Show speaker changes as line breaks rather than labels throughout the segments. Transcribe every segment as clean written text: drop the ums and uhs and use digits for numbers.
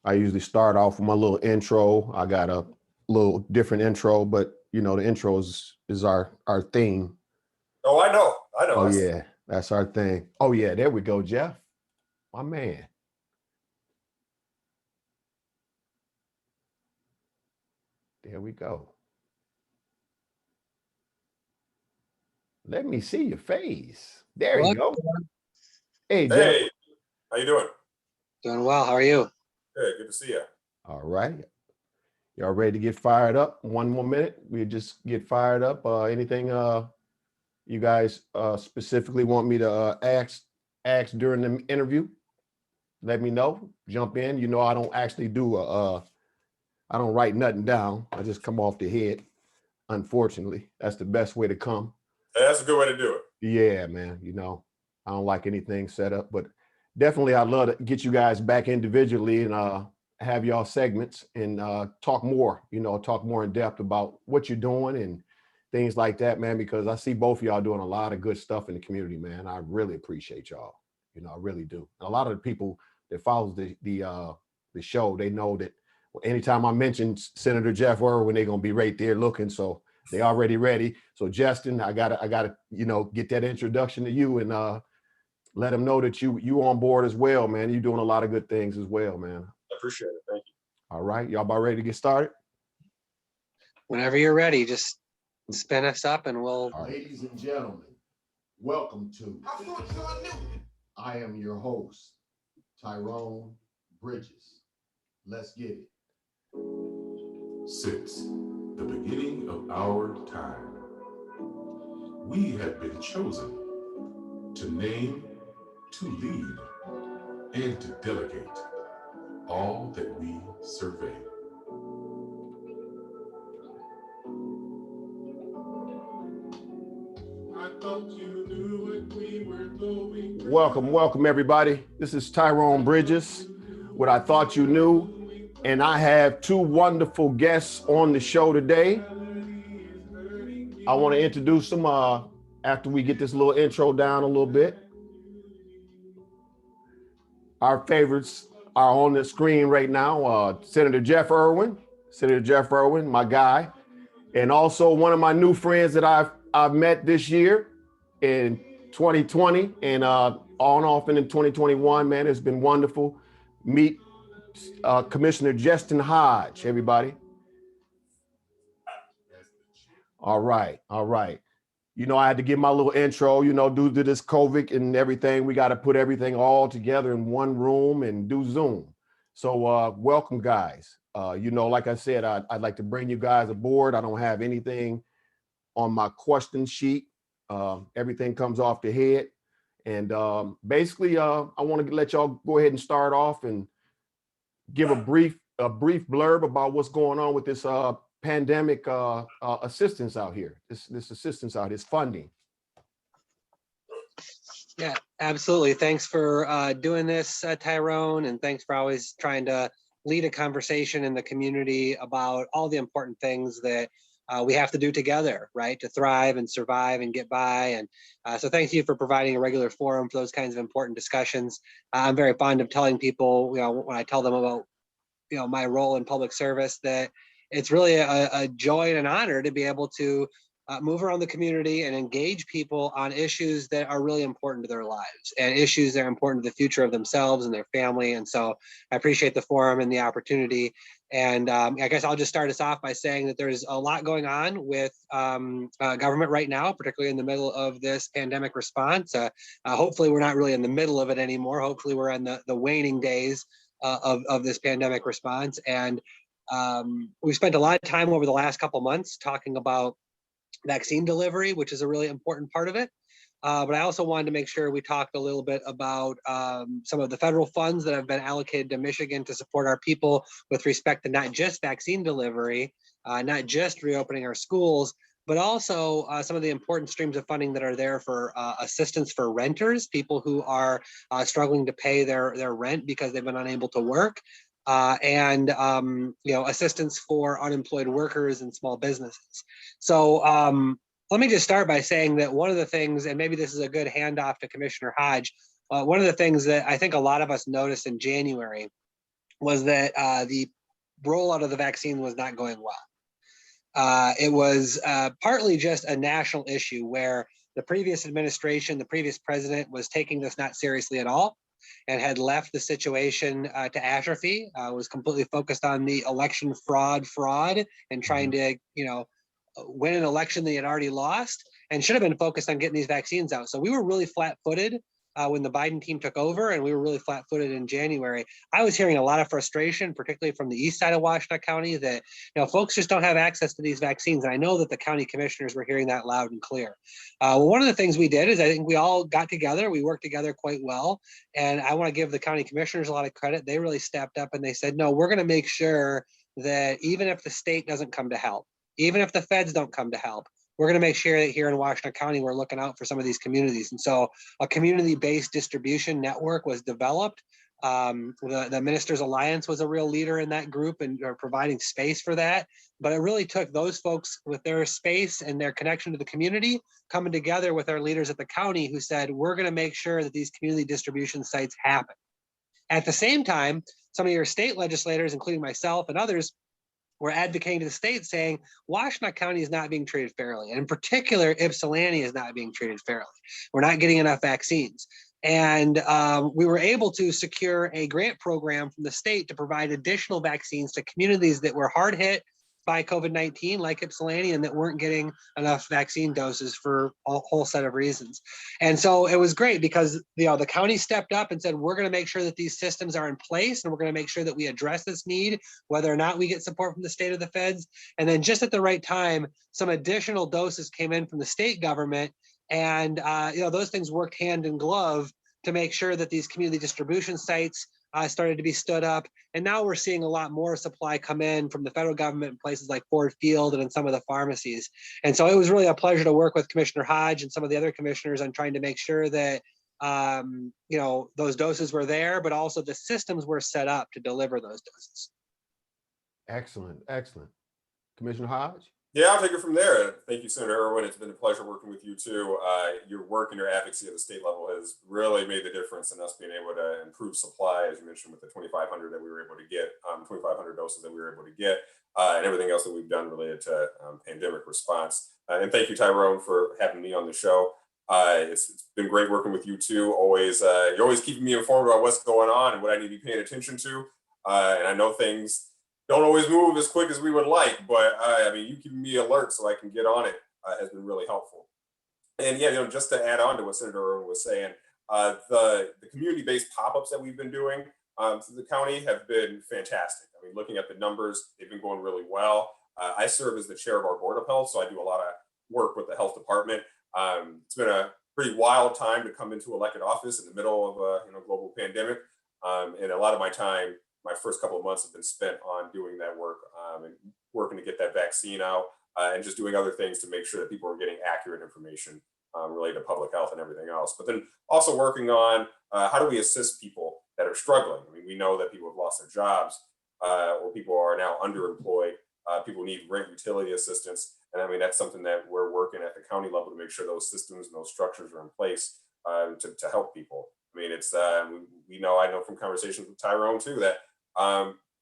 I usually start off with my little intro. I got a little different intro, but you know, the intro is our theme.
Oh, I know. I know.
Oh yeah, that's our thing. Oh yeah, there we go, Jeff. My man. There we go. Let me see your face. There you go. Hey, Jeff.
Hey, how you doing?
Doing well. How are you?
Good. Good to see you.
All right. Y'all ready to get fired up? One more minute. We just get fired up. Anything you guys specifically want me to ask during the interview? Let me know. Jump in. You know, I don't actually do I don't write nothing down. I just come off the head. Unfortunately, that's the best way to come.
Hey, that's a good way to do it.
Yeah, man. You know, I don't like anything set up, but definitely I'd love to get you guys back individually and have y'all segments and talk more, you know, talk more in depth about what you're doing and things like that, man, because I see both of y'all doing a lot of good stuff in the community, man. I really appreciate y'all. You know, I really do. And a lot of the people that follows the show, they know that anytime I mention Senator Jeff Irwin, they're gonna be right there looking. So they already ready. So Justin, I gotta, you know, get that introduction to you and let them know that you on board as well, man. You're doing a lot of good things as well, man.
I appreciate it. Thank you.
All right, y'all about ready to get started?
Whenever you're ready, just spin us up and we'll.
Ladies and gentlemen, welcome to I am your host, Tyrone Bridges. Let's get it.
Since the beginning of our time, we have been chosen to name, to lead, and to delegate all that we survey. I thought you knew what we were going.
Welcome everybody. This is Tyrone Bridges, what I thought you knew. And I have two wonderful guests on the show today. I want to introduce them after we get this little intro down a little bit. Our favorites are on the screen right now. Senator Jeff Irwin. Senator Jeff Irwin, my guy. And also one of my new friends that I've met this year in 2020 and on off and in 2021, man, it's been wonderful. Meet Commissioner Justin Hodge, everybody. All right. You know, I had to give my little intro, you know, due to this COVID and everything, we got to put everything all together in one room and do Zoom. So welcome, guys. You know, like I said, I'd like to bring you guys aboard. I don't have anything on my question sheet. Everything comes off the head. And basically, I want to let y'all go ahead and start off and give a brief blurb about what's going on with this pandemic assistance out here, this assistance out, this funding.
Yeah, absolutely. Thanks for doing this, Tyrone, and thanks for always trying to lead a conversation in the community about all the important things that we have to do together, right, to thrive and survive and get by. And so thank you for providing a regular forum for those kinds of important discussions. I'm very fond of telling people, you know, when I tell them about, you know, my role in public service, that it's really a joy and an honor to be able to move around the community and engage people on issues that are really important to their lives and issues that are important to the future of themselves and their family. And so I appreciate the forum and the opportunity. And I guess I'll just start us off by saying that there's a lot going on with government right now, particularly in the middle of this pandemic response. Hopefully we're not really in the middle of it anymore. Hopefully we're in the waning days of this pandemic response. And we've spent a lot of time over the last couple months talking about vaccine delivery, which is a really important part of it. But I also wanted to make sure we talked a little bit about some of the federal funds that have been allocated to Michigan to support our people with respect to not just vaccine delivery, not just reopening our schools, but also some of the important streams of funding that are there for assistance for renters, people who are struggling to pay their rent because they've been unable to work. And you know, assistance for unemployed workers and small businesses. So let me just start by saying that one of the things, and maybe this is a good handoff to Commissioner Hodge, one of the things that I think a lot of us noticed in January was that the rollout of the vaccine was not going well. It was partly just a national issue where the previous administration, the previous president was taking this not seriously at all and had left the situation to atrophy, was completely focused on the election fraud and trying to, win an election that he had already lost, and should have been focused on getting these vaccines out. So we were really flat-footed when the Biden team took over, and we were really flat-footed in January. I was hearing a lot of frustration, particularly from the east side of Washtenaw County, that folks just don't have access to these vaccines. And I know that the county commissioners were hearing that loud and clear. Well, one of the things we did is I think we all got together. We worked together quite well, and I want to give the county commissioners a lot of credit. They really stepped up and they said, no, we're going to make sure that even if the state doesn't come to help, even if the feds don't come to help, we're going to make sure that here in Washtenaw County, we're looking out for some of these communities. And so a community-based distribution network was developed. The Ministers Alliance was a real leader in that group and are providing space for that. But it really took those folks with their space and their connection to the community coming together with our leaders at the county who said, we're going to make sure that these community distribution sites happen. At the same time, some of your state legislators, including myself and others, were advocating to the state saying Washtenaw County is not being treated fairly. And in particular, Ypsilanti is not being treated fairly. We're not getting enough vaccines. And we were able to secure a grant program from the state to provide additional vaccines to communities that were hard hit by COVID-19, like Ypsilanti, and that weren't getting enough vaccine doses for a whole set of reasons. And so it was great because the county stepped up and said, we're going to make sure that these systems are in place, and we're going to make sure that we address this need, whether or not we get support from the state or the feds. And then just at the right time, some additional doses came in from the state government, and those things worked hand in glove to make sure that these community distribution sites started to be stood up. And now we're seeing a lot more supply come in from the federal government in places like Ford Field and in some of the pharmacies. And so it was really a pleasure to work with Commissioner Hodge and some of the other commissioners on trying to make sure that those doses were there, but also the systems were set up to deliver those doses.
Excellent, excellent. Commissioner Hodge?
Yeah, I'll take it from there. Thank you, Senator Irwin. It's been a pleasure working with you too. Your work and your advocacy at the state level has really made the difference in us being able to improve supply, as you mentioned, with the 2,500 that we were able to get, 2,500 doses that we were able to get, and everything else that we've done related to pandemic response. And thank you, Tyrone, for having me on the show. It's been great working with you too. You're always keeping me informed about what's going on and what I need to be paying attention to. And I know things don't always move as quick as we would like, but you keeping me alert so I can get on it has been really helpful. And yeah, just to add on to what Senator Irwin was saying, the community-based pop-ups that we've been doing through the county have been fantastic. I mean, looking at the numbers, they've been going really well. I serve as the chair of our board of health, so I do a lot of work with the health department. It's been a pretty wild time to come into elected office in the middle of a global pandemic, and a lot of my time, my first couple of months, have been spent on doing that work and working to get that vaccine out and just doing other things to make sure that people are getting accurate information related to public health and everything else. But then also working on how do we assist people that are struggling? I mean, we know that people have lost their jobs or people are now underemployed. People need rent utility assistance. And I mean, that's something that we're working at the county level to make sure those systems and those structures are in place to help people. I mean, it's I know from conversations with Tyrone too, that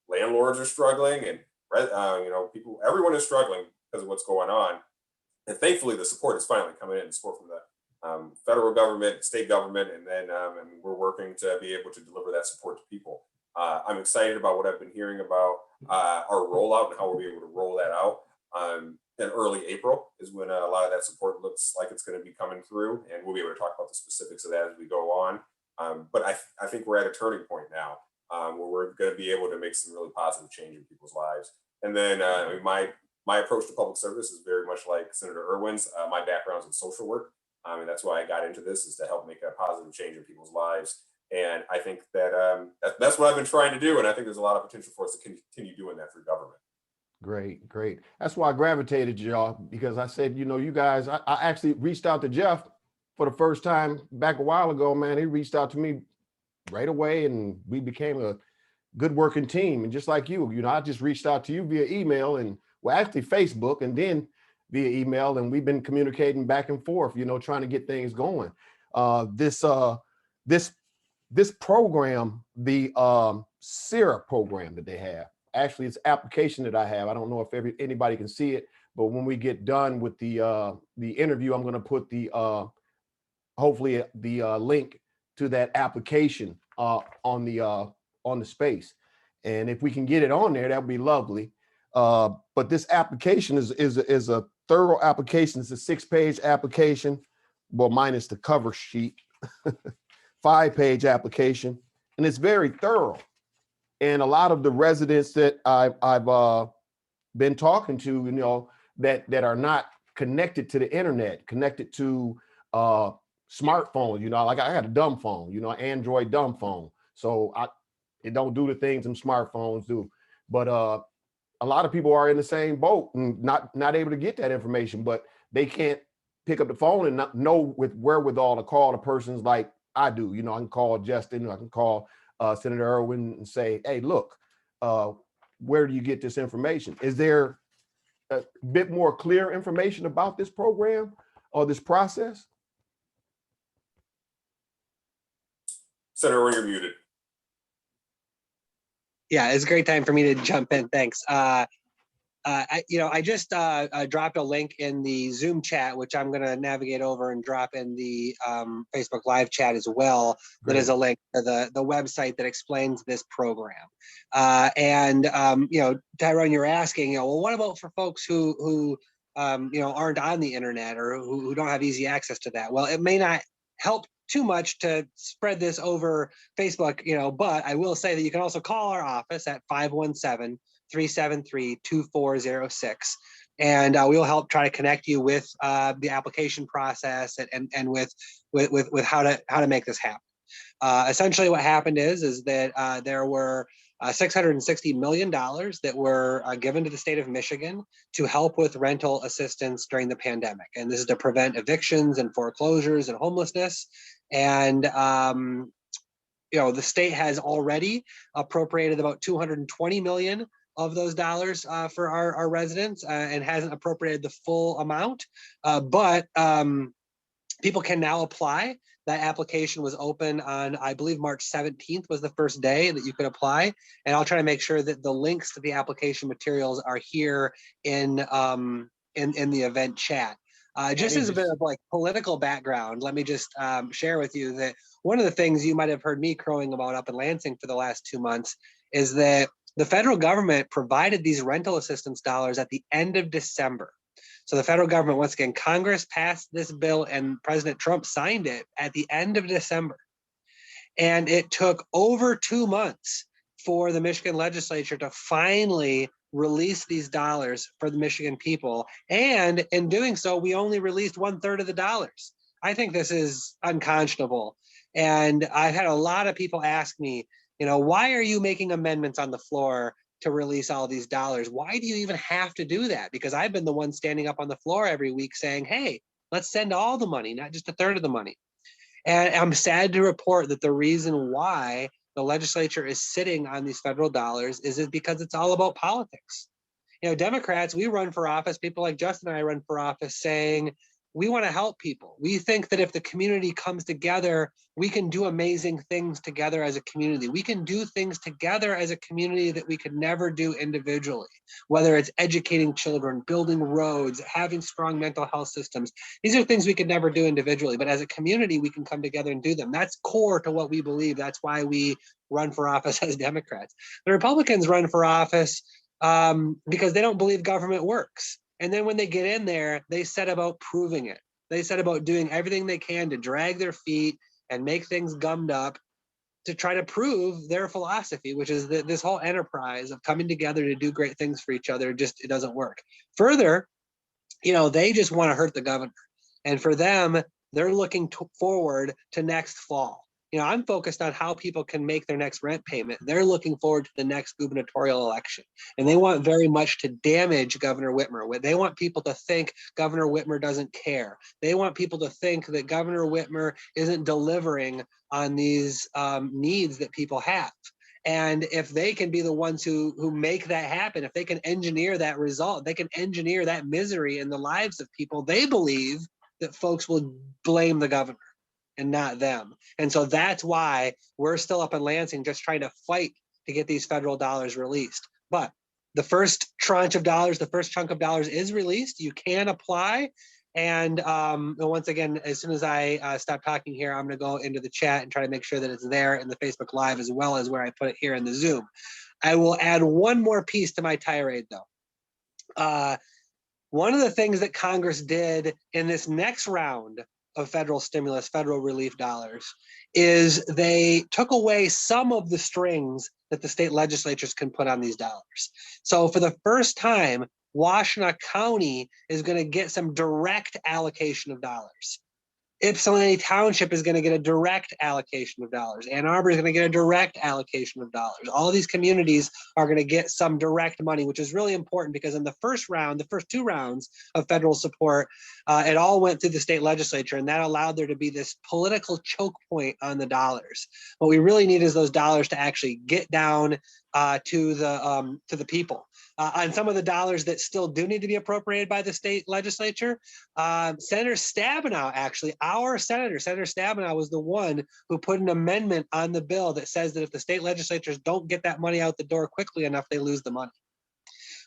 landlords are struggling and everyone is struggling because of what's going on. And thankfully the support is finally coming in, support from the federal government, state government, and then and we're working to be able to deliver that support to people. I'm excited about what I've been hearing about our rollout and how we'll be able to roll that out. In early April is when a lot of that support looks like it's going to be coming through, and we'll be able to talk about the specifics of that as we go on. But I think we're at a turning point now where we're going to be able to make some really positive change in people's lives. And then my approach to public service is very much like Senator Irwin's. My background's in social work, and that's why I got into this, is to help make a positive change in people's lives. And I think that that's what I've been trying to do, and I think there's a lot of potential for us to continue doing that through government.
Great, great. That's why I gravitated y'all, because I said, you guys, I actually reached out to Jeff for the first time back a while ago, man. He reached out to me right away and we became a good working team. And just like you, I just reached out to you via email and actually Facebook and then via email. And we've been communicating back and forth, trying to get things going. This this program, the SIRA program that they have, actually it's application that I have. I don't know if anybody can see it, but when we get done with the interview, I'm going to put the hopefully the link to that application on the space. And if we can get it on there, that would be lovely. But this application is a thorough application. It's a 6-page application, well, minus the cover sheet, 5-page application, and it's very thorough. And a lot of the residents that I've been talking to, you know, that are not connected to the internet, connected to smartphones, you know, like I got a dumb phone, you know, Android dumb phone. So it don't do the things them smartphones do. But a lot of people are in the same boat and not able to get that information, but they can't pick up the phone and not know with wherewithal to call the persons like I do. You know, I can call Justin, I can call Senator Irwin and say, hey, look, where do you get this information? Is there a bit more clear information about this program or this process?
Senator Irwin, you're muted.
Yeah, it's a great time for me to jump in. Thanks. I just dropped a link in the Zoom chat, which I'm going to navigate over and drop in the Facebook Live chat as well. Great. That is a link to the website that explains this program. Tyrone, you're asking, well, what about for folks who aren't on the internet or who don't have easy access to that? Well, it may not help too much to spread this over Facebook, but I will say that you can also call our office at 517-373-2406. And we'll help try to connect you with the application process and with how to make this happen. Essentially what happened is that there were $660 million that were given to the state of Michigan to help with rental assistance during the pandemic. And this is to prevent evictions and foreclosures and homelessness. And, the state has already appropriated about $220 million of those dollars for our residents and hasn't appropriated the full amount. But people can now apply. That application was open on, I believe, March 17th was the first day that you could apply. And I'll try to make sure that the links to the application materials are here in the event chat. Just as a bit of like political background, let me just share with you that one of the things you might have heard me crowing about up in Lansing for the last 2 months is that the federal government provided these rental assistance dollars at the end of December. So the federal government, once again, Congress passed this bill and President Trump signed it at the end of December. And it took over 2 months for the Michigan legislature to finally release these dollars for the Michigan people. And in doing so, we only released 1/3 of the dollars. I think this is unconscionable. And I've had a lot of people ask me, why are you making amendments on the floor to release all these dollars? Why do you even have to do that? Because I've been the one standing up on the floor every week saying, hey, let's send all the money, not just 1/3 of the money. And I'm sad to report that the reason why the legislature is sitting on these federal dollars is because it's all about politics. Democrats, we run for office, people like Justin and I run for office saying, we want to help people. We think that if the community comes together, we can do amazing things together as a community. We can do things together as a community that we could never do individually, whether it's educating children, building roads, having strong mental health systems. These are things we could never do individually, but as a community, we can come together and do them. That's core to what we believe. That's why we run for office as Democrats. The Republicans run for office because they don't believe government works. And then when they get in there, they set about proving it. They set about doing everything they can to drag their feet and make things gummed up to try to prove their philosophy, which is that this whole enterprise of coming together to do great things for each other, it doesn't work. Further, they just want to hurt the governor. And for them, they're looking forward to next fall. I'm focused on how people can make their next rent payment. They're looking forward to the next gubernatorial election. And they want very much to damage Governor Whitmer. They want people to think Governor Whitmer doesn't care. They want people to think that Governor Whitmer isn't delivering on these needs that people have. And if they can be the ones who make that happen, if they can engineer that result, they can engineer that misery in the lives of people, they believe that folks will blame the governor. and not them. And so that's why we're still up in Lansing just trying to fight to get these federal dollars released. But the first tranche of dollars, the first chunk of dollars is released. You can apply. And once again, as soon as I stop talking here, I'm going to go into the chat and try to make sure that it's there in the Facebook Live as well as where I put it here in the Zoom. I will add one more piece to my tirade, though. One of the things that Congress did in this next round of federal stimulus, federal relief dollars, is they took away some of the strings that the state legislatures can put on these dollars. So for the first time, Washtenaw County is going to get some direct allocation of dollars. Ypsilanti Township is going to get a direct allocation of dollars. Ann Arbor is going to get a direct allocation of dollars. All these communities are going to get some direct money, which is really important because in the first round, the first 2 rounds of federal support, it all went through the state legislature, and that allowed there to be this political choke point on the dollars. What we really need is those dollars to actually get down to the people. On some of the dollars that still do need to be appropriated by the state legislature, Senator Stabenow, actually, our Senator Stabenow was the one who put an amendment on the bill that says that if the state legislatures don't get that money out the door quickly enough, they lose the money,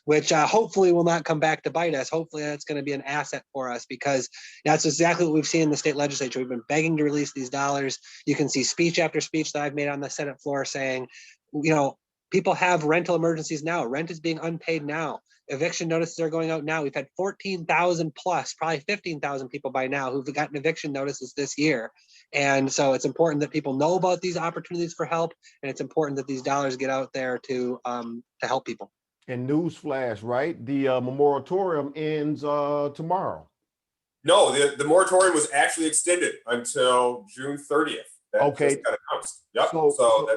which hopefully will not come back to bite us. Hopefully that's going to be an asset for us, because that's exactly what we've seen in the state legislature. We've been begging to release these dollars. You can see speech after speech that I've made on the Senate floor saying, people have rental emergencies now. Rent is being unpaid now. Eviction notices are going out now. We've had 14,000 plus, probably 15,000 people by now who've gotten eviction notices this year. And so it's important that people know about these opportunities for help. And it's important that these dollars get out there to help people.
And newsflash, right? The moratorium ends tomorrow.
No, the moratorium was actually extended until June 30th. That
okay.
Just got announced. Yep.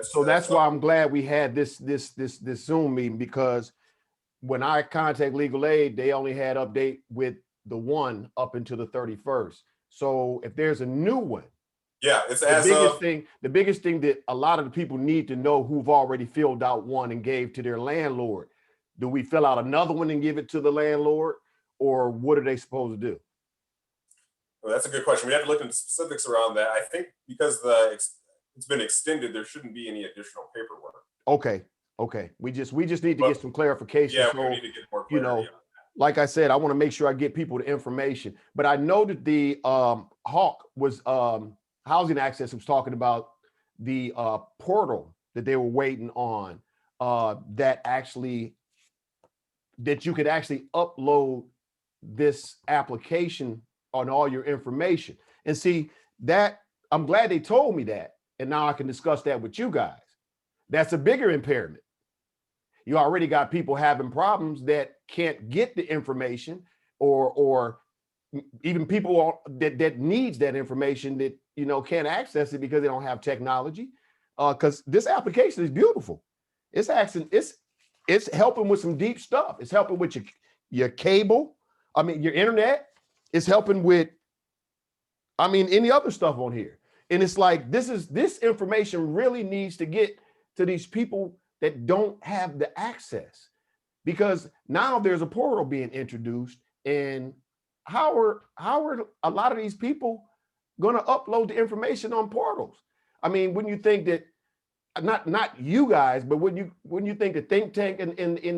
So that's why I'm glad we had this Zoom meeting, because when I contact legal aid, they only had update with the one up until the 31st. So if there's a new one,
it's
the biggest thing that a lot of the people need to know who've already filled out one and gave to their landlord. Do we fill out another one and give it to the landlord, or what are they supposed to do?
Well, that's a good question. We have to look into specifics around that. I think because it's been extended, there shouldn't be any additional paperwork.
Okay. We just need to get some clarification.
Yeah,
so,
we need to get more clarity.
Like I said, I want to make sure I get people the information. But I know that the Hawk was Housing Access was talking about the portal that they were waiting on, that you could actually upload this application on all your information. And see, that I'm glad they told me that. And now I can discuss that with you guys. That's a bigger impairment. You already got people having problems that can't get the information, or even people that needs that information that, can't access it because they don't have technology. Because this application is beautiful. It's helping with some deep stuff. It's helping with your cable. Your internet. It's helping with, any other stuff on here. And it's like, this information really needs to get to these people that don't have the access, because now there's a portal being introduced. And how are a lot of these people going to upload the information on portals? When you think that, not you guys, but when you think the think tank in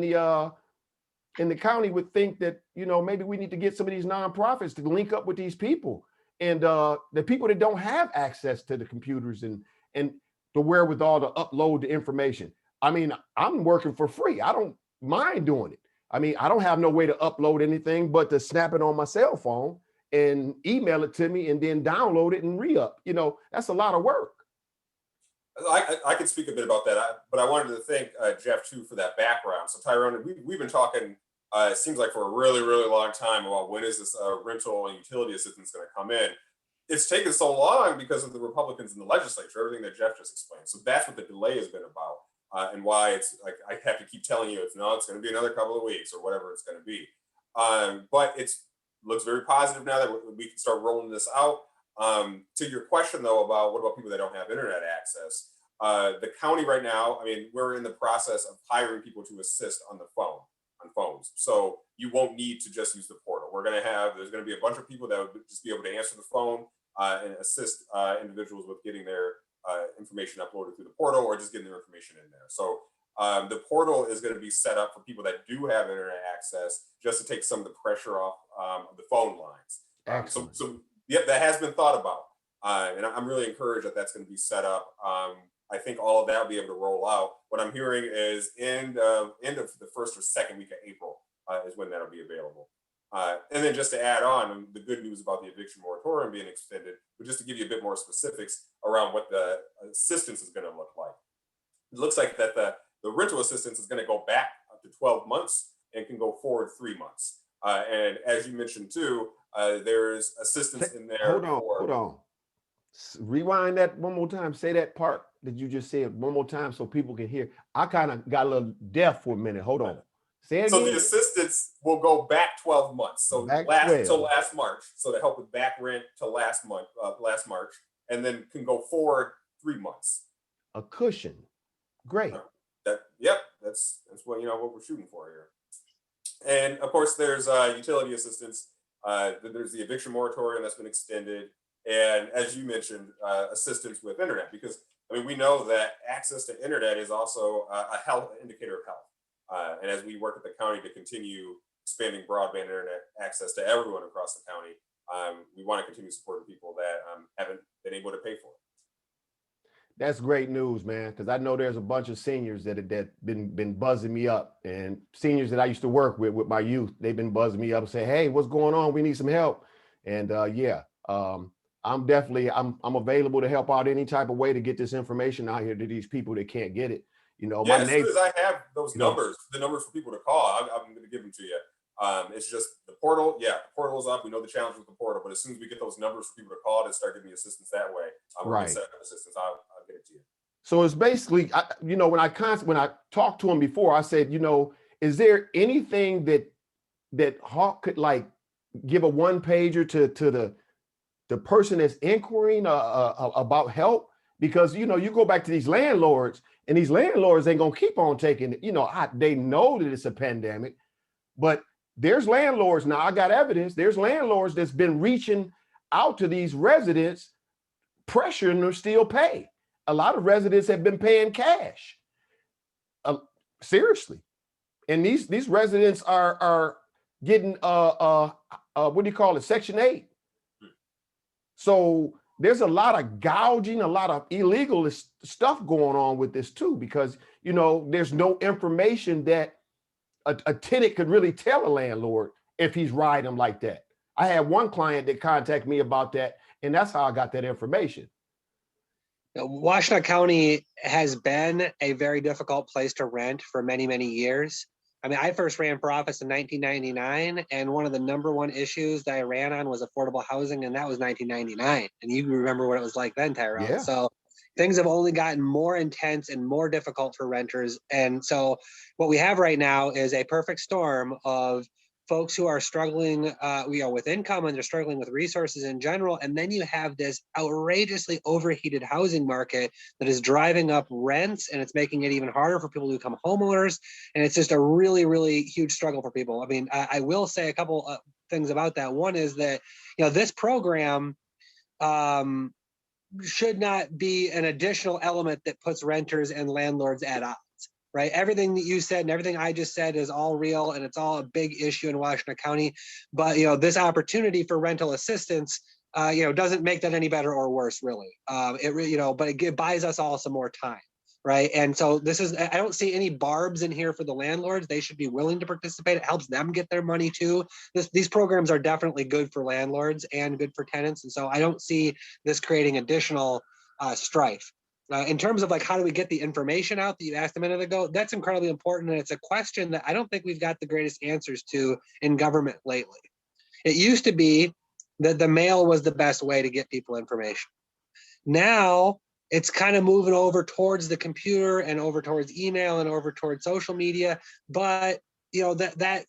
the county would think that, maybe we need to get some of these nonprofits to link up with these people, and the people that don't have access to the computers and the wherewithal to upload the information. I'm working for free. I don't mind doing it. I don't have no way to upload anything but to snap it on my cell phone and email it to me and then download it and re-up. That's a lot of work.
I could speak a bit about that, but I wanted to thank Jeff too for that background. So Tyrone, we've been talking, it seems like for a really, really long time about when is this rental and utility assistance going to come in. It's taken so long because of the Republicans in the legislature, everything that Jeff just explained. So that's what the delay has been about, and why it's like I have to keep telling you it's going to be another couple of weeks or whatever it's going to be. But it looks very positive now that we can start rolling this out. To your question though about what about people that don't have internet access, the county right now, we're in the process of hiring people to assist on phones. So you won't need to just use the portal. There's going to be a bunch of people that would just be able to answer the phone. and assist individuals with getting their information uploaded through the portal or just getting their information in there. So the portal is going to be set up for people that do have internet access, just to take some of the pressure off the phone lines. So yeah, that has been thought about. And I'm really encouraged that that's going to be set up. I think all of that will be able to roll out. What I'm hearing is end of the first or second week of April is when that'll be available. And then just to add on, the good news about the eviction moratorium being extended, but just to give you a bit more specifics around what the assistance is going to look like. It looks like that the rental assistance is going to go back up to 12 months and can go forward 3 months. And as you mentioned too, there's assistance in there.
Hold on. Rewind that one more time. Say that part that you just said one more time so people can hear. I kind of got a little deaf for a minute. Hold on. Say it
so
again.
The assistance will go back 12 months. So till last March. So to help with back rent to last March, and then can go forward 3 months.
A cushion. Great.
That's what what we're shooting for here. And of course, there's utility assistance. There's the eviction moratorium that's been extended. And as you mentioned, assistance with internet, because we know that access to internet is also a health indicator of health. And as we work at the county to continue expanding broadband internet access to everyone across the county, we want to continue supporting people that haven't been able to pay for it.
That's great news, man, because I know there's a bunch of seniors that been buzzing me up, and seniors that I used to work with my youth, they've been buzzing me up and say, hey, what's going on? We need some help. And I'm available to help out any type of way to get this information out here to these people that can't get it. My
as soon as I have those numbers, the numbers for people to call, I'm going to give them to you. It's just the portal. Yeah, the portal is up. We know the challenge with the portal, but as soon as we get those numbers for people to call to start giving me assistance that way,
right.
Set up assistance. I'll get it to you.
So it's basically, when I talked to him before, I said, is there anything that Hawk could like give a one pager to the person that's inquiring about help? Because you go back to these landlords, and these landlords ain't gonna keep on taking it. They know that it's a pandemic, but there's landlords now. I got evidence. There's landlords that's been reaching out to these residents, pressuring them to still pay. A lot of residents have been paying cash. Seriously, and these residents are getting what do you call it, Section 8. So there's a lot of gouging, a lot of illegal stuff going on with this too, because there's no information that a tenant could really tell a landlord if he's riding them like that. I had one client that contacted me about that, and that's how I got that information.
Washtenaw County has been a very difficult place to rent for many, many years. I first ran for office in 1999, and one of the number one issues that I ran on was affordable housing, and that was 1999. And you remember what it was like then, Tyrone.
Yeah.
So things have only gotten more intense and more difficult for renters. And so what we have right now is a perfect storm of folks who are struggling with income, and they're struggling with resources in general. And then you have this outrageously overheated housing market that is driving up rents, and it's making it even harder for people to become homeowners. And it's just a really, really huge struggle for people. I will say a couple of things about that. One is that, this program should not be an additional element that puts renters and landlords at odds. Right. Everything that you said and everything I just said is all real, and it's all a big issue in Washtenaw County. But, this opportunity for rental assistance, doesn't make that any better or worse, really. But it buys us all some more time. Right. And so I don't see any barbs in here for the landlords. They should be willing to participate. It helps them get their money too. These programs are definitely good for landlords and good for tenants. And so I don't see this creating additional strife. In terms of how do we get the information out that you asked a minute ago, that's incredibly important. And it's a question that I don't think we've got the greatest answers to in government lately. It used to be that the mail was the best way to get people information. Now it's kind of moving over towards the computer and over towards email and over towards social media. But, that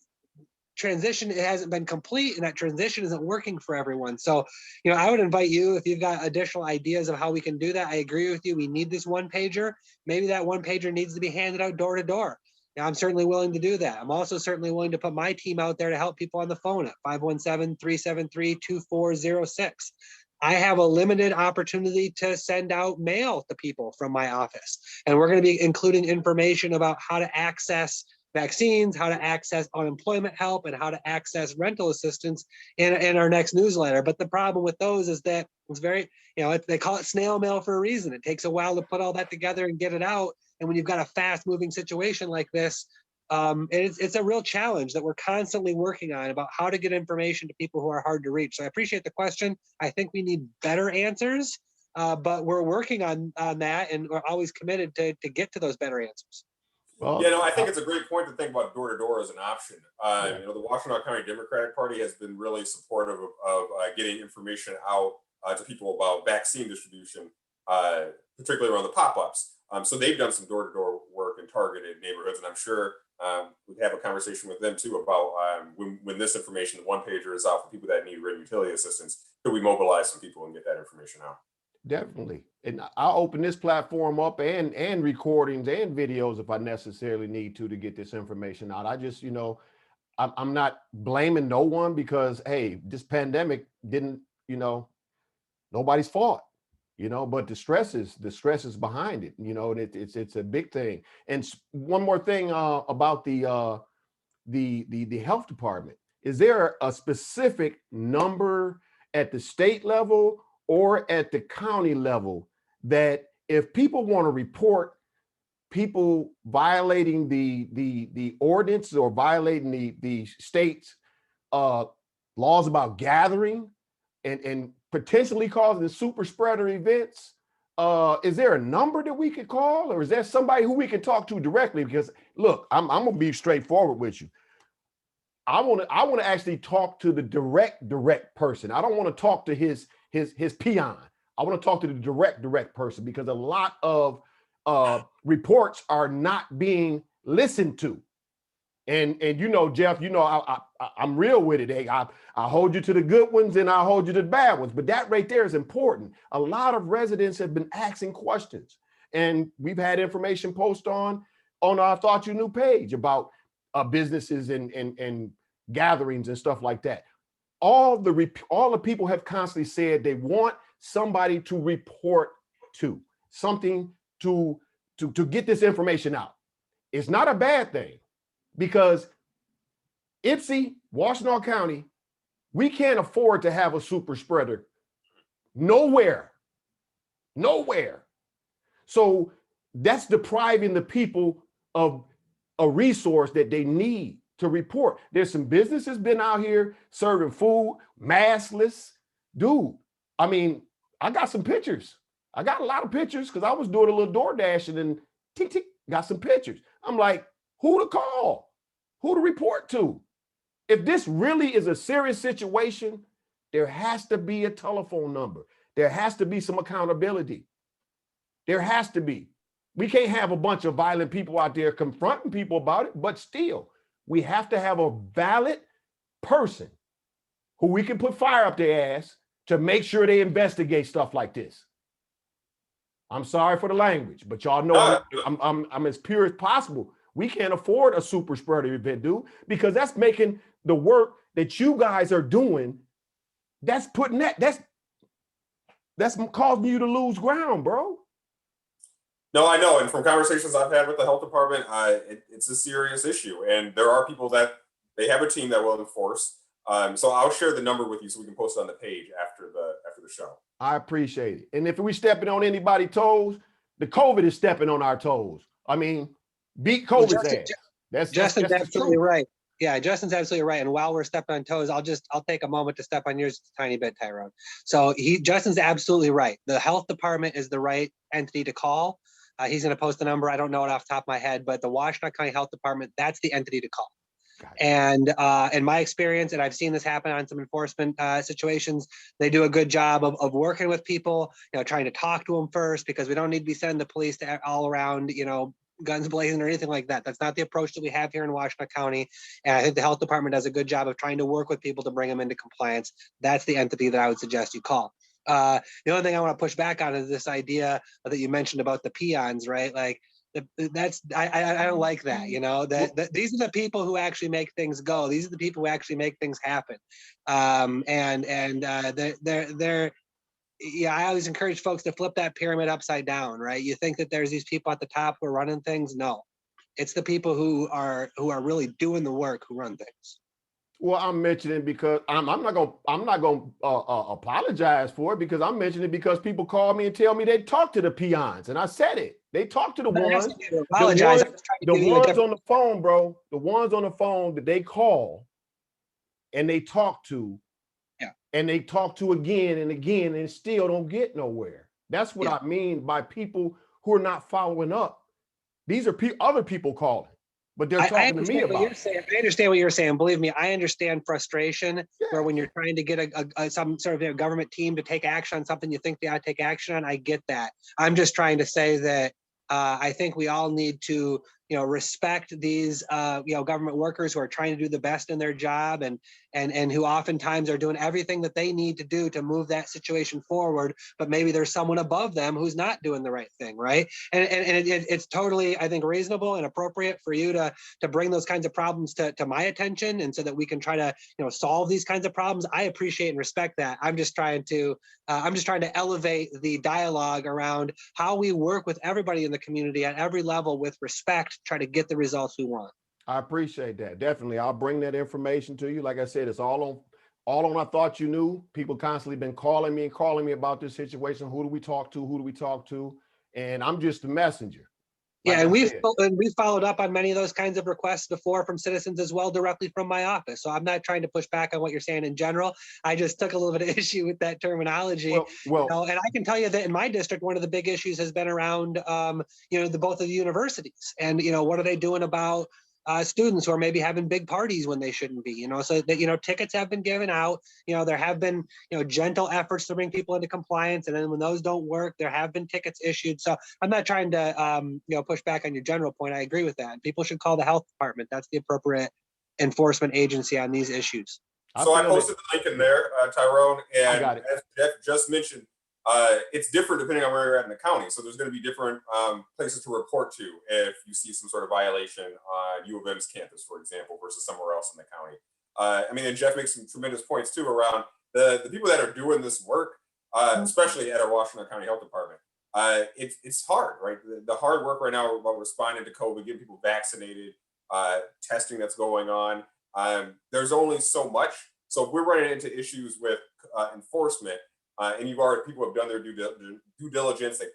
transition, it hasn't been complete, and that transition isn't working for everyone. So, I would invite you, if you've got additional ideas of how we can do that. I agree with you. We need this one pager. Maybe that one pager needs to be handed out door to door. Now, I'm certainly willing to do that. I'm also certainly willing to put my team out there to help people on the phone at 517-373-2406. I have a limited opportunity to send out mail to people from my office. And we're going to be including information about how to access vaccines, how to access unemployment help, and how to access rental assistance in our next newsletter. But the problem with those is that it's very, they call it snail mail for a reason. It takes a while to put all that together and get it out. And when you've got a fast moving situation like this, it's a real challenge that we're constantly working on about how to get information to people who are hard to reach. So I appreciate the question. I think we need better answers, but we're working on that, and we're always committed to get to those better answers.
Well,
Yeah, no, I think it's a great point to think about door to door as an option.
Yeah.
The Washtenaw County Democratic Party has been really supportive of getting information out to people about vaccine distribution, particularly around the pop-ups. So they've done some door to door work in targeted neighborhoods, and I'm sure we'd have a conversation with them too about when this information, the one pager, is out for people that need written utility assistance. Could we mobilize some people and get that information out?
Definitely. And I'll open this platform up and recordings and videos if I necessarily need to get this information out. I just, I'm not blaming no one because, hey, this pandemic didn't, nobody's fault, but the stress is behind it, and it's a big thing. And one more thing about the health department. Is there a specific number at the state level or at the county level that if people want to report people violating the ordinance or violating the state's laws about gathering and potentially causing super spreader events, is there a number that we could call, or is there somebody who we can talk to directly? Because look, I'm gonna be straightforward with you. I want to actually talk to the direct person. I don't want to talk to his peon. I want to talk to the direct person, because a lot of reports are not being listened to. And Jeff, I'm real with it. Hey, I hold you to the good ones and I hold you to the bad ones. But that right there is important. A lot of residents have been asking questions, and we've had information post on our Thought You Knew page about businesses and gatherings and stuff like that. All the people have constantly said they want somebody to report to, something to get this information out. It's not a bad thing, because Ypsi, Washtenaw County, we can't afford to have a super spreader nowhere. So that's depriving the people of a resource that they need to report. There's some businesses been out here serving food, maskless. Dude, I mean, I got some pictures. I got a lot of pictures because I was doing a little door dashing and tick, tick, got some pictures. I'm like, who to call? Who to report to? If this really is a serious situation, there has to be a telephone number. There has to be some accountability. There has to be. We can't have a bunch of violent people out there confronting people about it, but still, we have to have a valid person who we can put fire up their ass to make sure they investigate stuff like this. I'm sorry for the language, but y'all know I'm as pure as possible. We can't afford a super spreader event, dude, because that's making the work that you guys are doing, that's causing you to lose ground, bro.
No, I know. And from conversations I've had with the health department, it's a serious issue. And there are people that they have a team that will enforce. So I'll share the number with you so we can post it on the page after the show.
I appreciate it. And if we stepping on anybody's toes, the COVID is stepping on our toes. I mean, beat COVID's ass.
Justin's absolutely right. Yeah, Justin's absolutely right. And while we're stepping on toes, I'll take a moment to step on yours a tiny bit, Tyrone. So Justin's absolutely right. The health department is the right entity to call. He's going to post the number. I don't know it off the top of my head, but the Washtenaw County Health Department, that's the entity to call. And in my experience, and I've seen this happen on some enforcement situations, they do a good job of working with people, trying to talk to them first, because we don't need to be sending the police to all around, guns blazing or anything like that. That's not the approach that we have here in Washtenaw County. And I think the health department does a good job of trying to work with people to bring them into compliance. That's the entity that I would suggest you call. The only thing I want to push back on is this idea that you mentioned about the peons, right? Like I don't like that, that these are the people who actually make things go. These are the people who actually make things happen. yeah, I always encourage folks to flip that pyramid upside down, right? You think that there's these people at the top who are running things. No, it's the people who are really doing the work who run things.
Well, I'm mentioning because I'm not gonna apologize for it, because I'm mentioning it because people call me and tell me they talk to the peons, and I said it. They talk to the
I'm not
ones,
asking you to apologize. I'm just trying to
the
give you a
ones
different.
on the phone, bro. The ones on the phone that they call and they talk to,
Yeah.
and they talk to again and again, and still don't get nowhere. That's what
Yeah.
I mean by people who are not following up. These are other people calling, but they're
I
talking to me
understand what
about
you're
it.
saying. I understand what you're saying. Believe me, I understand frustration where
Yes.
when you're trying to get some sort of government team to take action on something you think they ought to take action on. I get that. I'm just trying to say that I think we all need to, respect these, government workers who are trying to do the best in their job and who oftentimes are doing everything that they need to do to move that situation forward. But maybe there's someone above them who's not doing the right thing, right? And it's totally, I think, reasonable and appropriate for you to bring those kinds of problems to my attention, and so that we can try to solve these kinds of problems. I appreciate and respect that. I'm just trying to elevate the dialogue around how we work with everybody in the community at every level with respect to try to get the results we want.
I appreciate that. Definitely. I'll bring that information to you. Like I said, it's all on I thought you knew. People constantly been calling me about this situation. Who do we talk to? Who do we talk to? And I'm just the messenger.
Yeah,
Like
and
I said.
we've followed up on many of those kinds of requests before from citizens as well, directly from my office. So I'm not trying to push back on what you're saying in general. I just took a little bit of issue with that terminology.
Well,
And I can tell you that in my district, one of the big issues has been around, both of the universities, and what are they doing about students who are maybe having big parties when they shouldn't be, so that, tickets have been given out. There have been, gentle efforts to bring people into compliance. And then when those don't work, there have been tickets issued. So I'm not trying to, push back on your general point. I agree with that. People should call the health department. That's the appropriate enforcement agency on these issues.
So I posted the link in there, Tyrone, and as Jeff just mentioned, it's different depending on where you're at in the county. So there's going to be different places to report to if you see some sort of violation on U of M's campus, for example, versus somewhere else in the county. And Jeff makes some tremendous points too around the people that are doing this work, especially at our Washington County Health Department. It's hard, right? The hard work right now about responding to COVID, getting people vaccinated, testing that's going on. There's only so much. So if we're running into issues with enforcement, and people have done their due diligence, they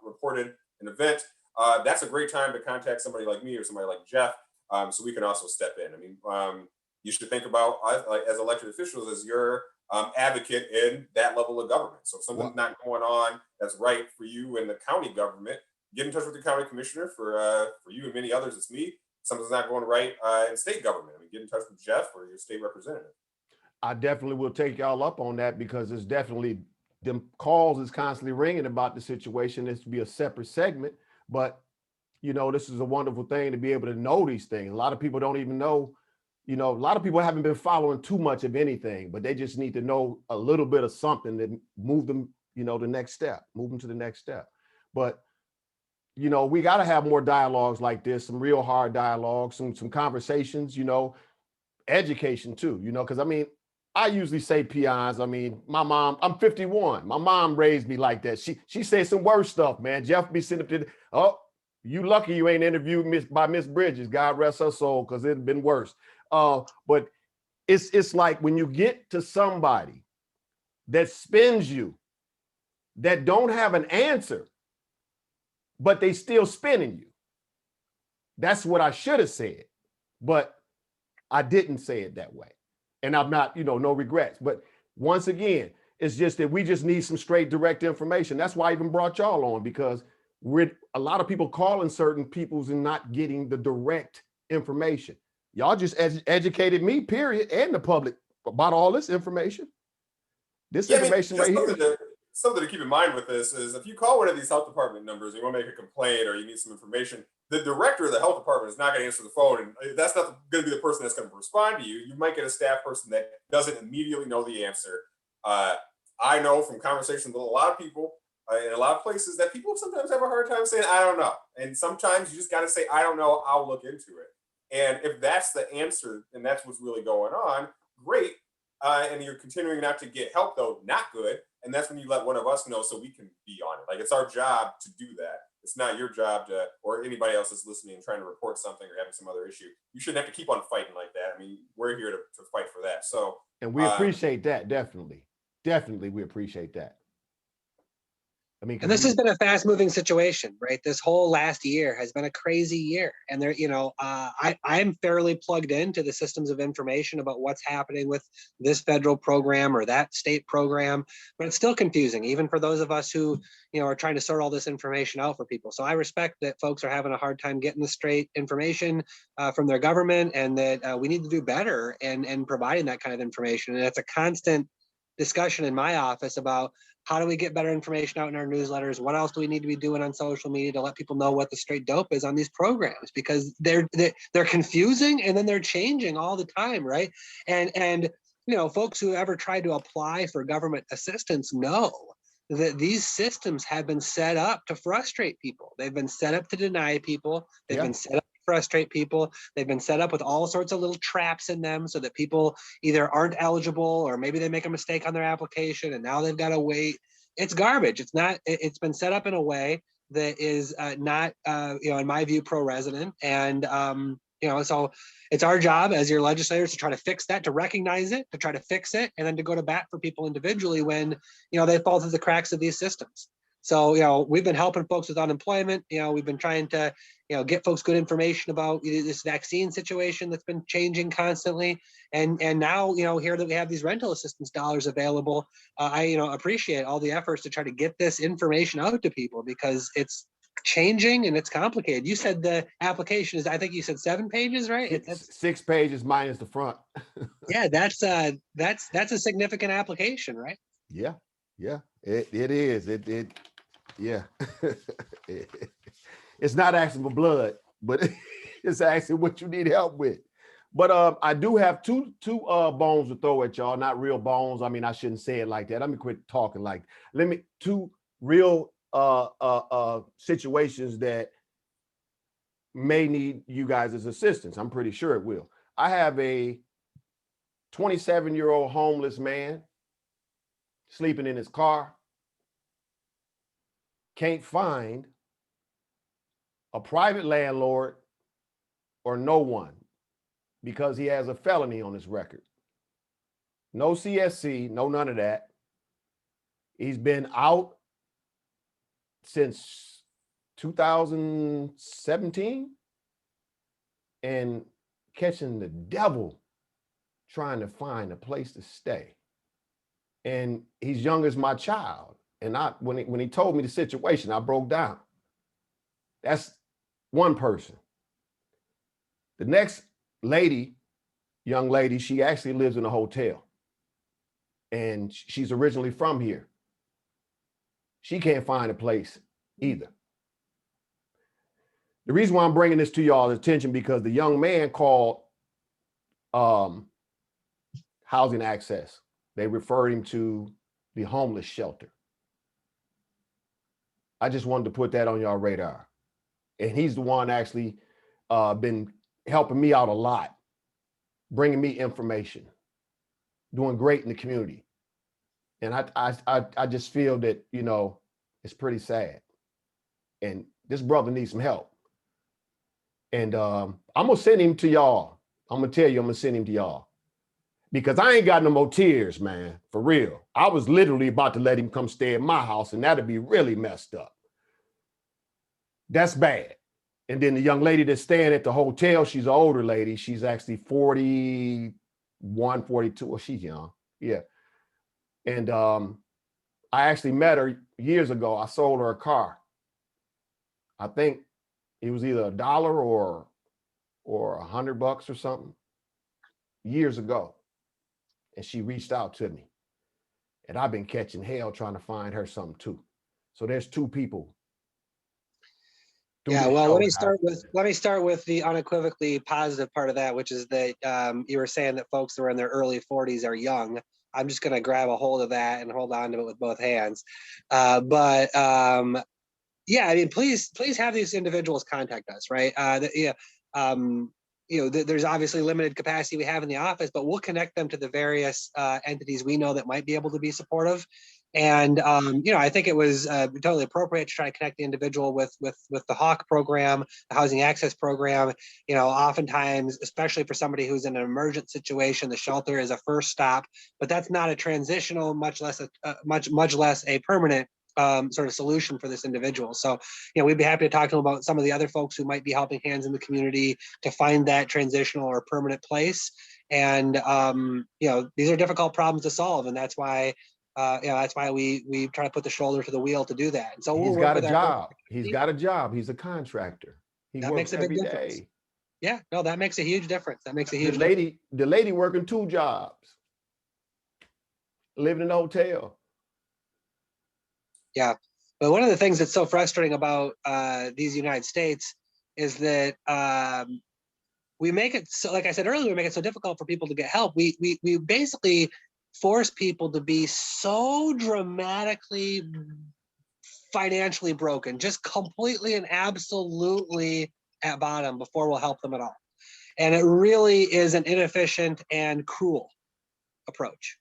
reported an event, that's a great time to contact somebody like me or somebody like Jeff, so we can also step in. You should think about us, as elected officials, as your advocate in that level of government. So if something's not going on that's right for you in the county government, get in touch with the county commissioner. For you and many others, it's me. Something's not going right in state government. Get in touch with Jeff or your state representative.
I definitely will take y'all up on that, because it's definitely them calls is constantly ringing about the situation. This to be a separate segment, but this is a wonderful thing to be able to know these things. A lot of people don't even know. A lot of people haven't been following too much of anything, but they just need to know a little bit of something that move them, the next step, move them to the next step. But we got to have more dialogues like this, some real hard dialogues, some conversations, education too, because I usually say peons. My mom, I'm 51. My mom raised me like that. She said some worse stuff, man. Jeff be sitting up to, you lucky you ain't interviewed by Miss Bridges. God rest her soul, because it'd been worse. But it's like when you get to somebody that spins you, that don't have an answer, but they still spinning you. That's what I should have said, but I didn't say it that way. And I'm not, no regrets. But once again, it's just that we just need some straight, direct information. That's why I even brought y'all on, because a lot of people calling certain peoples and not getting the direct information. Y'all just educated me, period, and the public about all this information. Information right here.
Something to keep in mind with this is, if you call one of these health department numbers and you want to make a complaint or you need some information, the director of the health department is not going to answer the phone, and that's not going to be the person that's going to respond to you. You might get a staff person that doesn't immediately know the answer. I know from conversations with a lot of people in a lot of places that people sometimes have a hard time saying, I don't know. And sometimes you just got to say, I don't know, I'll look into it. And if that's the answer and that's what's really going on, great. And you're continuing not to get help, though, not good. And that's when you let one of us know so we can be on it. Like, it's our job to do that. It's not your job to, or anybody else that's listening and trying to report something or having some other issue. You shouldn't have to keep on fighting like that. I mean, we're here to fight for that. So,
and we appreciate that. Definitely we appreciate that. I mean,
and this has been a fast-moving situation, right? This whole last year has been a crazy year, and there, I'm fairly plugged into the systems of information about what's happening with this federal program or that state program, but it's still confusing, even for those of us who, are trying to sort all this information out for people. So I respect that folks are having a hard time getting the straight information from their government, and that we need to do better and providing that kind of information. And it's a constant discussion in my office about how do we get better information out in our newsletters? What else do we need to be doing on social media to let people know what the straight dope is on these programs? Because they're confusing, and then they're changing all the time, right? And folks who ever tried to apply for government assistance know that these systems have been set up to frustrate people. They've been set up to deny people. They've been set up to frustrate people. They've been set up with all sorts of little traps in them so that people either aren't eligible, or maybe they make a mistake on their application and now they've got to wait. It's garbage. It's been set up in a way that is not, in my view, pro-resident. And, so it's our job as your legislators to try to fix that, to recognize it, to try to fix it, and then to go to bat for people individually when, they fall through the cracks of these systems. So, we've been helping folks with unemployment. We've been trying to, get folks good information about this vaccine situation that's been changing constantly. And now, here that we have these rental assistance dollars available, I, appreciate all the efforts to try to get this information out to people, because it's changing and it's complicated. You said the application is, I think you said 7 pages, right?
It's 6 pages minus the front.
Yeah, that's a significant application, right?
Yeah, it is. Yeah. It's not asking for blood, but it's asking what you need help with. But I do have two bones to throw at y'all. Not real bones. I mean, I shouldn't say it like that. Let me quit talking like. Two real situations that may need you guys' assistance. I'm pretty sure it will. I have a 27-year-old homeless man sleeping in his car. Can't find a private landlord or no one because he has a felony on his record. No CSC, no none of that. He's been out since 2017 and catching the devil trying to find a place to stay. And he's young as my child. And when he told me the situation, I broke down. That's one person. The next young lady, she actually lives in a hotel. And she's originally from here. She can't find a place either. The reason why I'm bringing this to y'all's attention, because the young man called Housing Access. They referred him to the homeless shelter. I just wanted to put that on y'all radar. And he's the one actually been helping me out a lot, bringing me information, doing great in the community. And I just feel that, it's pretty sad. And this brother needs some help. And I'm gonna send him to y'all. I'm gonna tell you, I'm gonna send him to y'all. Because I ain't got no more tears, man, for real. I was literally about to let him come stay at my house, and that'd be really messed up. That's bad. And then the young lady that's staying at the hotel, she's an older lady. She's actually 41, 42, or she's young. Yeah. And I actually met her years ago. I sold her a car. I think it was either $1 or $100 or something years ago. And she reached out to me. And I've been catching hell trying to find her something too. So there's 2 people.
Yeah, well, let me start with the unequivocally positive part of that, which is that you were saying that folks that are in their early 40s are young. I'm just going to grab a hold of that and hold on to it with both hands. Yeah, I mean, please have these individuals contact us, right? There's obviously limited capacity we have in the office, but we'll connect them to the various entities we know that might be able to be supportive. And I think it was totally appropriate to try to connect the individual with the Hawk program, the housing access program. Oftentimes, especially for somebody who's in an emergent situation, the shelter is a first stop, but that's not a transitional, much less a permanent sort of solution for this individual. So, we'd be happy to talk to them about some of the other folks who might be helping hands in the community to find that transitional or permanent place. And these are difficult problems to solve, and that's why. That's why we try to put the shoulder to the wheel to do that. And so
he's got a job. He's got a job. He's a contractor. He
that
works
makes a big
every
difference.
day.
Yeah, no, that makes a huge difference. That makes a huge
The lady working 2 jobs, living in a hotel.
Yeah, but one of the things that's so frustrating about these United States is that we make it so, like I said earlier, we make it so difficult for people to get help. We basically force people to be so dramatically financially broken, just completely and absolutely at bottom before we'll help them at all. And it really is an inefficient and cruel approach.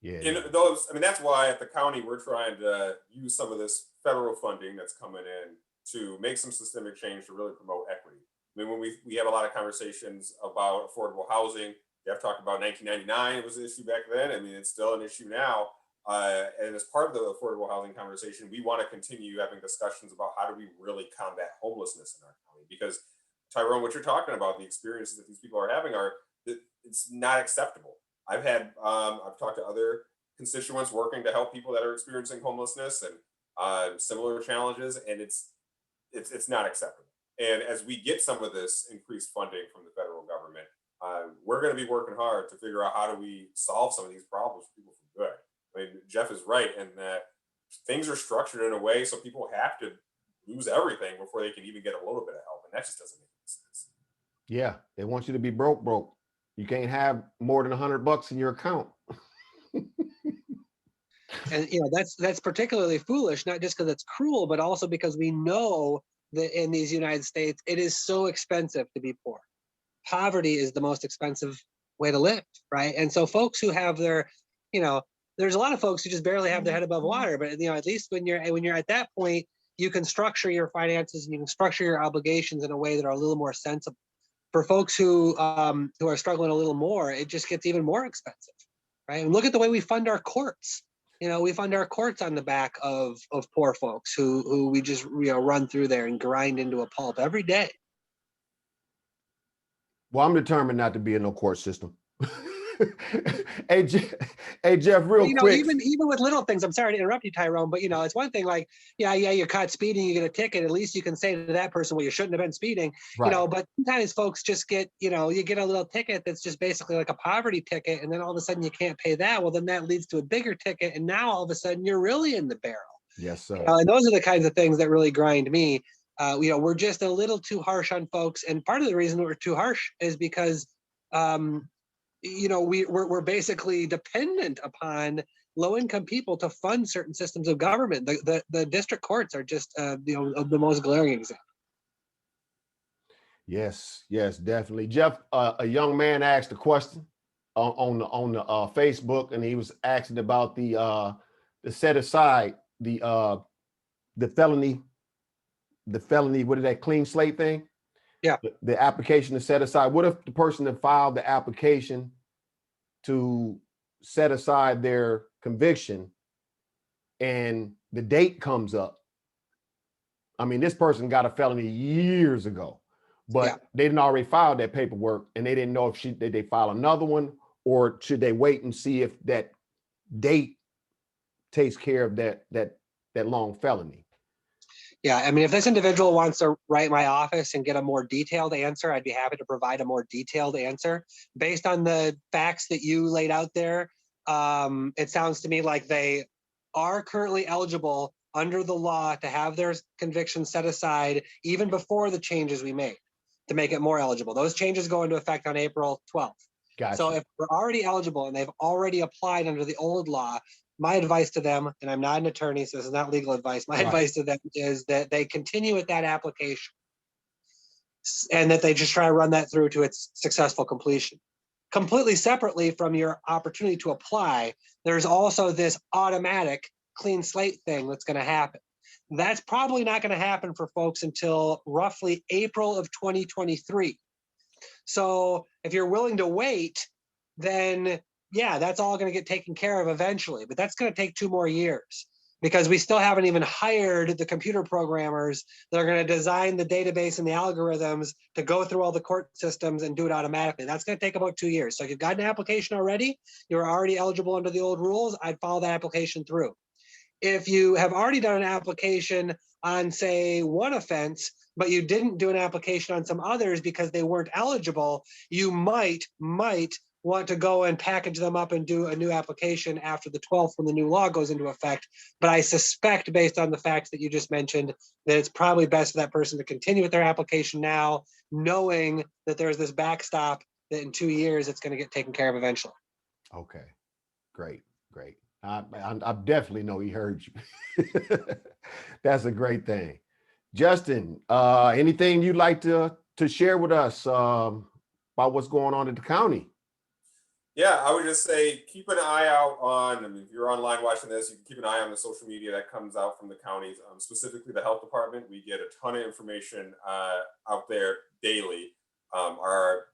Yeah. That's why at the county, we're trying to use some of this federal funding that's coming in to make some systemic change to really promote equity. When we have a lot of conversations about affordable housing, Jeff talked about 1999, it was an issue back then. It's still an issue now. And as part of the affordable housing conversation, we want to continue having discussions about how do we really combat homelessness in our county. Because Tyrone, what you're talking about, the experiences that these people are having it's not acceptable. I've talked to other constituents working to help people that are experiencing homelessness and similar challenges, and it's not acceptable. And as we get some of this increased funding from the federal government, we're going to be working hard to figure out how do we solve some of these problems for people for good. Jeff is right in that things are structured in a way so people have to lose everything before they can even get a little bit of help, and that just doesn't make any sense.
Yeah, they want you to be broke. You can't have more than $100 in your account.
And that's particularly foolish, not just because it's cruel, but also because we know that in these United States, it is so expensive to be poor. Poverty is the most expensive way to live, right? And so folks who have their, there's a lot of folks who just barely have their head above water, but at least when you're at that point, you can structure your finances and you can structure your obligations in a way that are a little more sensible. For folks who are struggling a little more, it just gets even more expensive, right? And look at the way we fund our courts. We fund our courts on the back of poor folks who we just run through there and grind into a pulp every day.
Well, I'm determined not to be in no court system. Hey, Jeff, real quick.
Even with little things, I'm sorry to interrupt you, Tyrone, but it's one thing like, you're caught speeding, you get a ticket. At least you can say to that person, well, you shouldn't have been speeding,
right.
But sometimes folks just get, you get a little ticket that's just basically like a poverty ticket. And then all of a sudden you can't pay that. Well, then that leads to a bigger ticket. And now all of a sudden you're really in the barrel.
Yes, sir.
And those are the kinds of things that really grind me. We're just a little too harsh on folks. And part of the reason we're too harsh is because, we're basically dependent upon low-income people to fund certain systems of government. The district courts are just the most glaring example.
Yes, definitely. Jeff, a young man asked a question on the Facebook, and he was asking about the set aside the felony. What is that, clean slate thing?
Yeah.
The application to set aside. What if the person that filed the application to set aside their conviction and the date comes up? This person got a felony years ago, but they didn't already file that paperwork, and they didn't know if they file another one, or should they wait and see if that date takes care of that long felony?
Yeah, if this individual wants to write my office and get a more detailed answer, I'd be happy to provide a more detailed answer. Based on the facts that you laid out there, it sounds to me like they are currently eligible under the law to have their conviction set aside even before the changes we made to make it more eligible. Those changes go into effect on April 12th.
Gotcha.
So if they're already eligible and they've already applied under the old law, my advice to them, and I'm not an attorney, so this is not legal advice, my advice to them is that they continue with that application and that they just try to run that through to its successful completion. completely separately from your opportunity to apply, there's also this automatic clean slate thing that's going to happen. That's probably not going to happen for folks until roughly April of 2023. So if you're willing to wait, then yeah, that's all going to get taken care of eventually. But that's going to take 2 more years because we still haven't even hired the computer programmers that are going to design the database and the algorithms to go through all the court systems and do it automatically. That's going to take about 2 years. So if you've got an application already, you're already eligible under the old rules, I'd follow that application through. If you have already done an application on, say, one offense, but you didn't do an application on some others because they weren't eligible, you might want to go and package them up and do a new application after the 12th when the new law goes into effect. But I suspect, based on the facts that you just mentioned, that it's probably best for that person to continue with their application now, knowing that there's this backstop that in 2 years it's going to get taken care of eventually.
Okay, great. I definitely know he heard you. That's a great thing. Justin, anything you'd like to share with us about what's going on at the county?
Yeah, I would just say keep an eye out on, I mean, if you're online watching this, you can keep an eye on the social media that comes out from the counties, specifically the health department. We get a ton of information out there daily. Our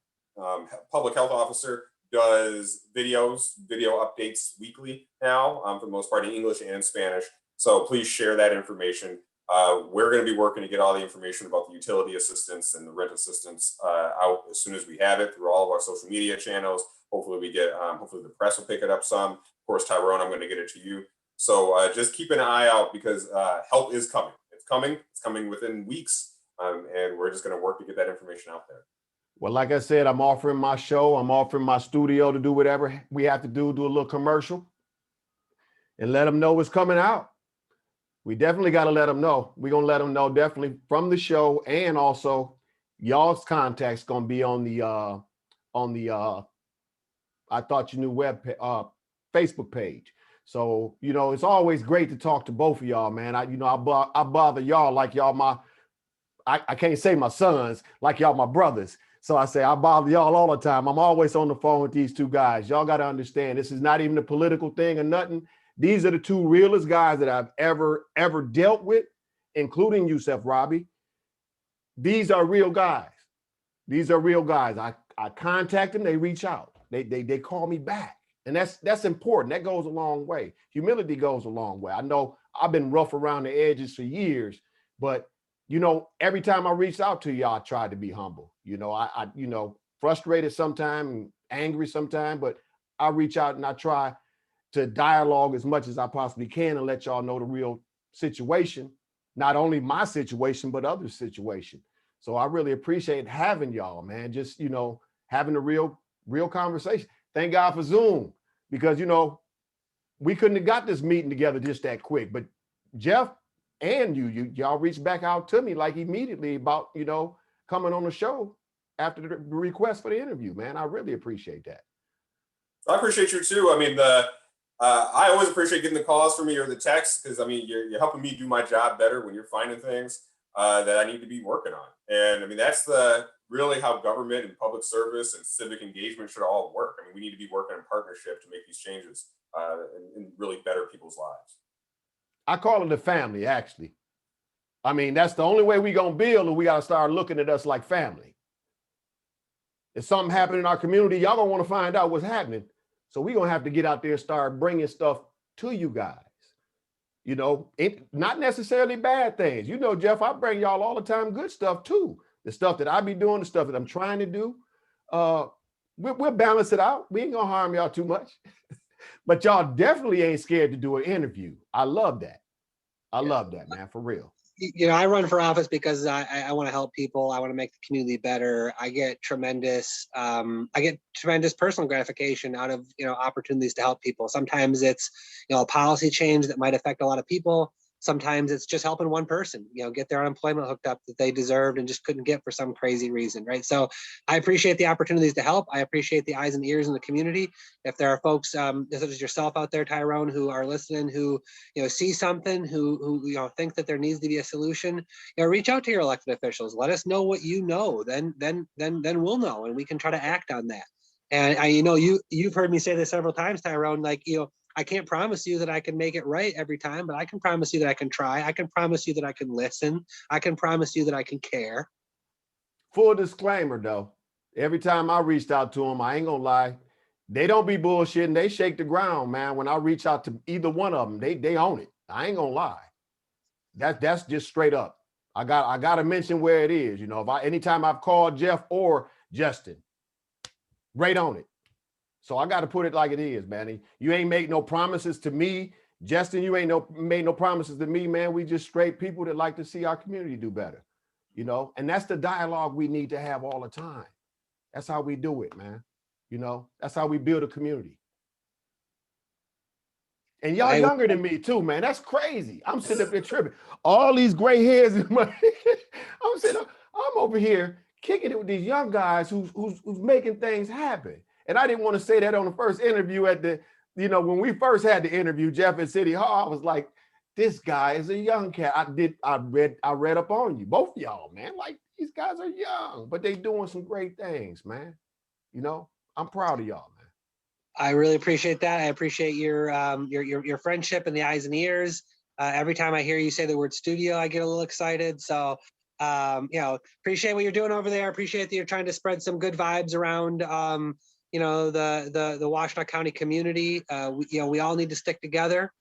public health officer does video updates weekly now, for the most part in English and Spanish. So please share that information. We're going to be working to get all the information about the utility assistance and the rent assistance out as soon as we have it through all of our social media channels. Hopefully we get, hopefully the press will pick it up some. Of course, Tyrone, I'm going to get it to you. So just keep an eye out because help is coming. It's coming within weeks. And we're just going to work to get that information out there.
Well, like I said, I'm offering my show. I'm offering my studio to do whatever we have to do a little commercial and let them know what's coming out. We definitely got to let them know. We're going to let them know definitely from the show, and also y'all's contact's going to be on the I Thought You Knew web Facebook page. So, you know, it's always great to talk to both of y'all, man. I bother y'all like y'all I can't say my sons, like y'all my brothers. So I say I bother y'all all the time. I'm always on the phone with these two guys. Y'all got to understand, this is not even a political thing or nothing. These are the two realest guys that I've ever dealt with, including Yusef Robbie. These are real guys. These are real guys. I contact them, they reach out. They call me back. And that's important. That goes a long way. Humility goes a long way. I know I've been rough around the edges for years, but you know, every time I reached out to y'all, I tried to be humble. You know, I frustrated sometimes and angry sometimes, but I reach out and I try to dialogue as much as I possibly can and let y'all know the real situation, not only my situation, but other situation. So I really appreciate having y'all, man. Just, you know, having a real conversation. Thank God for Zoom, because, you know, we couldn't have got this meeting together just that quick, but Jeff and y'all reached back out to me like immediately about, you know, coming on the show after the request for the interview, man. I really appreciate that.
I appreciate you too. I mean, I always appreciate getting the calls from you or the texts, because I mean, you're helping me do my job better when you're finding things that I need to be working on. And I mean, that's really how government and public service and civic engagement should all work. I mean, we need to be working in partnership to make these changes and really better people's lives.
I call it a family, actually. I mean, that's the only way we're going to build, and we got to start looking at us like family. If something happened in our community, y'all don't want to find out what's happening. So we're going to have to get out there and start bringing stuff to you guys. You know, not necessarily bad things. You know, Jeff, I bring y'all all the time good stuff too. The stuff that I be doing, the stuff that I'm trying to do. We'll balance it out. We ain't going to harm y'all too much. But y'all definitely ain't scared to do an interview. I love that. I love that, man, for real.
You know, I run for office because I want to help people. I want to make the community better. I get tremendous personal gratification out of, you know, opportunities to help people. Sometimes it's, you know, a policy change that might affect a lot of people. Sometimes it's just helping one person, you know, get their unemployment hooked up that they deserved and just couldn't get for some crazy reason, right? So I appreciate the opportunities to help. I appreciate the eyes and ears in the community. If there are folks such as yourself out there, Tyrone, who are listening, who, you know, see something, who you know, think that there needs to be a solution, you know, reach out to your elected officials. Let us know what you know. Then we'll know, and we can try to act on that. And you've heard me say this several times, Tyrone, like, I can't promise you that I can make it right every time, but I can promise you that I can try. I can promise you that I can listen. I can promise you that I can care.
Full disclaimer though, every time I reached out to them, I ain't gonna lie, they don't be bullshitting. They shake the ground, man. When I reach out to either one of them, they own it. I ain't gonna lie. That's just straight up. I gotta mention where it is. Anytime I've called Jeff or Justin, right on it. So I got to put it like it is, man. You ain't make no promises to me. Justin, you ain't made no promises to me, man. We just straight people that like to see our community do better, and that's the dialogue we need to have all the time. That's how we do it, man. That's how we build a community. And y'all younger than me too, man. That's crazy. I'm sitting up there tripping. All these gray hairs in my I'm over here kicking it with these young guys who's making things happen. And I didn't want to say that on the first interview when we first had the interview, Jeff at City Hall, I was like, this guy is a young cat. I read up on you, both of y'all, man. Like, these guys are young, but they doing some great things, man. I'm proud of y'all, man.
I really appreciate that. I appreciate your friendship and the eyes and ears. Every time I hear you say the word studio, I get a little excited. So, appreciate what you're doing over there. Appreciate that you're trying to spread some good vibes around, the Washtenaw County community. We all need to stick together.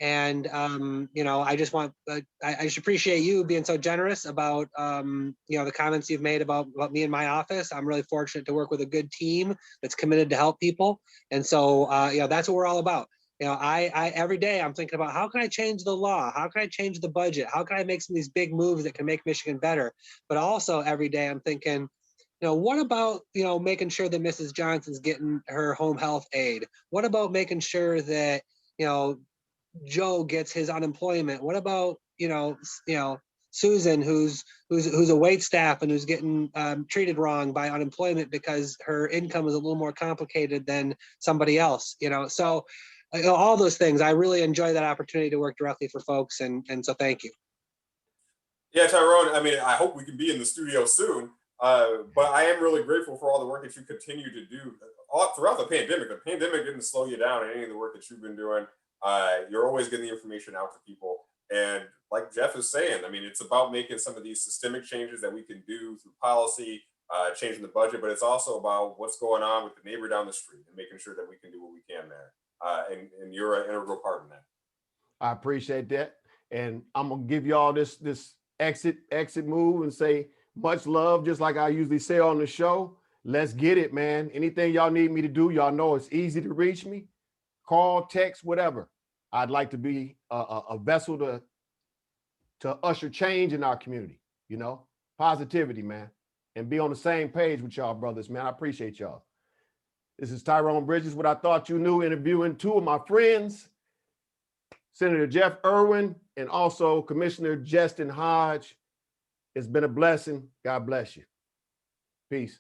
And, I just appreciate you being so generous about, the comments you've made about me and my office. I'm really fortunate to work with a good team that's committed to help people. And so, that's what we're all about. I every day I'm thinking about, how can I change the law? How can I change the budget? How can I make some of these big moves that can make Michigan better? But also every day I'm thinking, what about, making sure that Mrs. Johnson's getting her home health aid? What about making sure that, Joe gets his unemployment? What about, Susan, who's a wait staff and who's getting treated wrong by unemployment because her income is a little more complicated than somebody else, So all those things, I really enjoy that opportunity to work directly for folks. And so thank you.
Yeah, Tyrone, I hope we can be in the studio soon. But I am really grateful for all the work that you continue to do all throughout the pandemic. The pandemic didn't slow you down in any of the work that you've been doing. You're always getting the information out to people. And like Jeff is saying, it's about making some of these systemic changes that we can do through policy, changing the budget, but it's also about what's going on with the neighbor down the street and making sure that we can do what we can there. And you're an integral part in that.
I appreciate that. And I'm going to give y'all this exit move and say much love, just like I usually say on the show. Let's get it, man. Anything y'all need me to do, y'all know it's easy to reach me. Call, text, whatever. I'd like to be a vessel to usher change in our community, positivity, man, and be on the same page with y'all brothers, man. I appreciate y'all. This is Tyrone Bridges, What I Thought You Knew, interviewing two of my friends, Senator Jeff Irwin and also Commissioner Justin Hodge. It's been a blessing. God bless you. Peace.